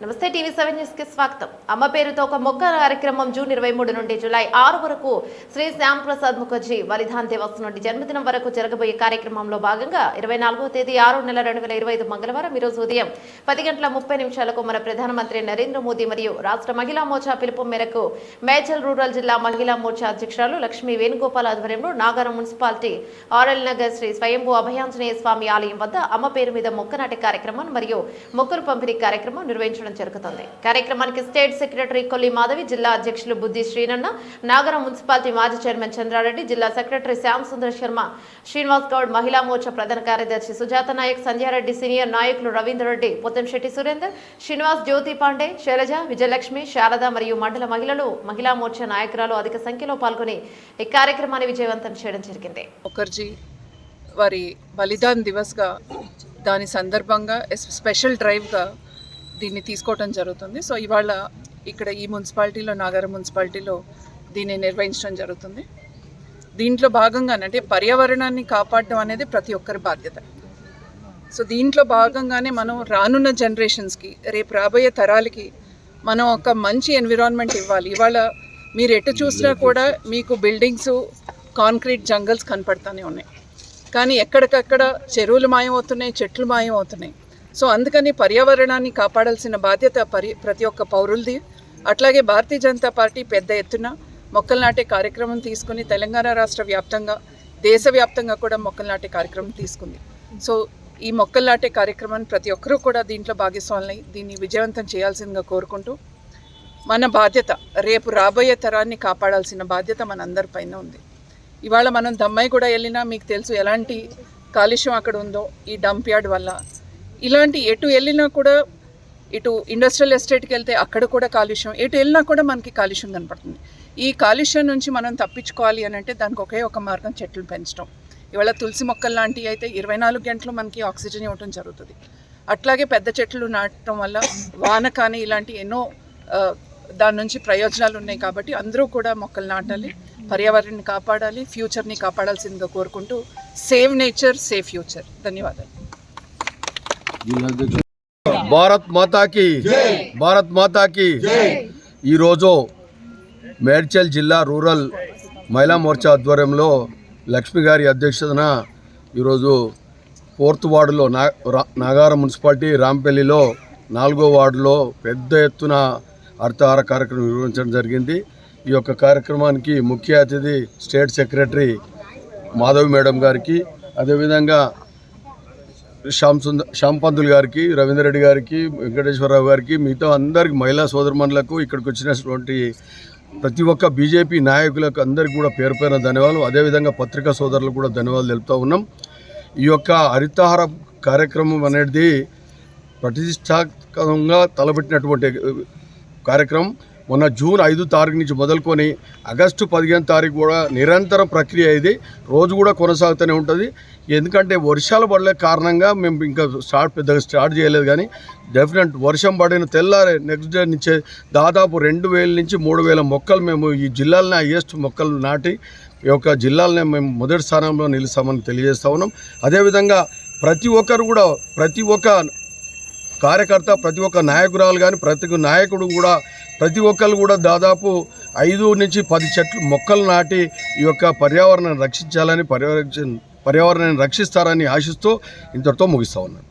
నమస్తే టీవీ7 న్యూస్ కి స్వాగతం. అమ్మ పేరుతో ఒక మొక్క కార్యక్రమం జూన్ 23 నుండి జూలై 6 వరకు శ్రీ శ్యామ్ ప్రసాద్ ముఖర్జీ బలిదాన్ దివస్ నుండి జన్మదినం వరకు జరగబోయే కార్యక్రమంలో భాగంగా 24వ తేదీ 6వ నెల 2025 మంగళవారం ఈ రోజు ఉదయం 10:30 మన ప్రధానమంత్రి నరేంద్ర మోదీ మరియు రాష్ట్ర మహిళా మోర్చా పిలుపు మేరకు మేడ్చల్ రూరల్ జిల్లా మహిళా మోర్చా అధ్యక్షురాలు లక్ష్మీ వేణుగోపాల్ ఆధ్వర్యంలో నాగారం మున్సిపాలిటీ ఆర్ఎల్ నగర్ శ్రీ స్వయంభూ అభయాంజనేయ స్వామి ఆలయం వద్ద అమ్మ పేరు మీద మొక్క నాటే కార్యక్రమం మరియు మొక్కలు పంపిణీ కార్యక్రమం నిర్వహించడం జరుగుతుంది. కార్యక్రమానికి స్టేట్ సెక్రటరీ కొల్లి మాధవి, జిల్లా అధ్యక్షులు బుద్ధి శ్రీనన్న, నాగరం మున్సిపాలిటీ మాజీ చైర్మన్ చంద్రారెడ్డి, జిల్లా సెక్రటరీ శ్యామ్ సుందర్ శర్మ, శ్రీనివాస్ గౌడ్, మహిళా మోర్చా ప్రధాన కార్యదర్శి సుజాత నాయక్, సంధ్యారెడ్డి, సీనియర్ నాయకులు రవీంద్రరెడ్డి, పొత్తంశెట్టి సురేందర్, శ్రీనివాస్, జ్యోతి పాండే, శైలజ, విజయలక్ష్మి, శారద మరియు మండల మహిళలు, మహిళా మోర్చా నాయకురాలు అధిక సంఖ్యలో పాల్గొని ఈ కార్యక్రమాన్ని విజయవంతం చేయడం జరిగింది. ముఖర్జీ వారి బలిదాన్ దివస్గా దాని సందర్భంగా స్పెషల్ డ్రైవ్గా దీన్ని తీసుకోవడం జరుగుతుంది. సో ఇవాళ ఇక్కడ ఈ మున్సిపాలిటీలో, నాగారం మున్సిపాలిటీలో దీన్ని నిర్వహించడం జరుగుతుంది. దీంట్లో భాగంగానే అంటే పర్యావరణాన్ని కాపాడడం అనేది ప్రతి ఒక్కరి బాధ్యత. సో దీంట్లో భాగంగానే మనం రానున్న జనరేషన్స్కి, రేపు రాబోయే తరాలకి మనం ఒక మంచి ఎన్విరాన్మెంట్ ఇవ్వాలి. ఇవాళ మీరు ఎటు చూసినా కూడా మీకు బిల్డింగ్స్, కాంక్రీట్ జంగల్స్ కనపడుతూనే ఉన్నాయి. కానీ ఎక్కడికక్కడ చెరువులు మాయమవుతున్నాయి, చెట్లు మాయమవుతున్నాయి. సో అందుకని పర్యావరణాన్ని కాపాడాల్సిన బాధ్యత ప్రతి ఒక్క పౌరులది. అట్లాగే భారతీయ జనతా పార్టీ పెద్ద ఎత్తున మొక్కలు నాటే కార్యక్రమం తీసుకుని తెలంగాణ రాష్ట్ర వ్యాప్తంగా, దేశవ్యాప్తంగా కూడా మొక్కలు నాటే కార్యక్రమం తీసుకుంది. సో ఈ మొక్కలు నాటే కార్యక్రమాన్ని ప్రతి ఒక్కరూ కూడా దీంట్లో భాగస్వాములై దీన్ని విజయవంతం చేయాల్సిందిగా కోరుకుంటూ, మన బాధ్యత రేపు రాబోయే తరాన్ని కాపాడాల్సిన బాధ్యత మనందరిపైన ఉంది. ఇవాళ మనం దమ్మాయి కూడా వెళ్ళినా మీకు తెలుసు ఎలాంటి కాలుష్యం అక్కడ ఉందో ఈ డంప్ యార్డ్ వల్ల. ఇలాంటి ఎటు వెళ్ళినా కూడా, ఇటు ఇండస్ట్రియల్ ఎస్టేట్కి వెళ్తే అక్కడ కూడా కాలుష్యం, ఎటు వెళ్ళినా కూడా మనకి కాలుష్యం కనపడుతుంది. ఈ కాలుష్యం నుంచి మనం తప్పించుకోవాలి అని అంటే దానికి ఒకే ఒక మార్గం చెట్లు పెంచడం. ఇవాళ తులసి మొక్కలు లాంటివి అయితే 24 గంటలు మనకి ఆక్సిజన్ ఇవ్వడం జరుగుతుంది. అట్లాగే పెద్ద చెట్లు నాటడం వల్ల వాన కానీ ఇలాంటి ఎన్నో దాని నుంచి ప్రయోజనాలు ఉన్నాయి. కాబట్టి అందరూ కూడా మొక్కలు నాటాలి, పర్యావరణాన్ని కాపాడాలి, ఫ్యూచర్ని కాపాడాల్సిందిగా కోరుకుంటూ సేవ్ నేచర్, సేవ్ ఫ్యూచర్. ధన్యవాదాలు. భారత్ మాతాకి ఈరోజు మేడ్చల్ జిల్లా రూరల్ మహిళా మోర్చా ఆధ్వర్యంలో లక్ష్మి గారి అధ్యక్షతన ఈరోజు 4th వార్డులో నాగారం మున్సిపాలిటీ రాంపల్లిలో 4వ వార్డులో పెద్ద ఎత్తున హరితహార కార్యక్రమం నిర్వహించడం జరిగింది. ఈ యొక్క కార్యక్రమానికి ముఖ్య అతిథి స్టేట్ సెక్రటరీ మాధవి మేడం గారికి, అదేవిధంగా శ్యామ్ పంతులు గారికి, రవీంద్రరెడ్డి గారికి, వెంకటేశ్వరరావు గారికి, మిగతా అందరికి, మహిళా సోదరుమణులకు, ఇక్కడికి వచ్చినటువంటి ప్రతి ఒక్క బీజేపీ నాయకులకు అందరికీ కూడా పేరు పేరున ధన్యవాదాలు. అదేవిధంగా పత్రికా సోదరులకు కూడా ధన్యవాదాలు తెలుపుతూ ఉన్నాం. ఈ యొక్క హరితహార కార్యక్రమం అనేది ప్రతిష్టాత్మకంగా తలపెట్టినటువంటి కార్యక్రమం. మొన్న జూన్ 5 తారీఖు నుంచి మొదలుకొని ఆగస్టు 15 తారీఖు కూడా నిరంతరం ప్రక్రియ ఇది రోజు కూడా కొనసాగుతూనే ఉంటుంది. ఎందుకంటే వర్షాలు పడలే కారణంగా మేము ఇంకా పెద్దగా స్టార్ట్ చేయలేదు. కానీ డెఫినెట్ వర్షం పడిన తెల్లారే నెక్స్ట్ డే నుంచే దాదాపు 2000 నుంచి 3000 మొక్కలు మేము ఈ జిల్లాలోనే హైయెస్ట్ మొక్కలు నాటి ఈ యొక్క జిల్లాలనే మేము మొదటి స్థానంలో నిలుస్తామని తెలియజేస్తూ ఉన్నాం. అదేవిధంగా ప్రతి ఒక్కరు కూడా, ప్రతి ఒక్క కార్యకర్త, ప్రతి ఒక్క నాయకురాలు కానీ, ప్రతి నాయకుడు కూడా, ప్రతి ఒక్కరు కూడా దాదాపు 5 నుంచి 10 చెట్లు మొక్కలు నాటి ఈ యొక్క పర్యావరణాన్ని రక్షించాలని, పర్యావరణాన్ని రక్షిస్తారని ఆశిస్తూ ఇంతటితో ముగిస్తూ ఉన్నాను.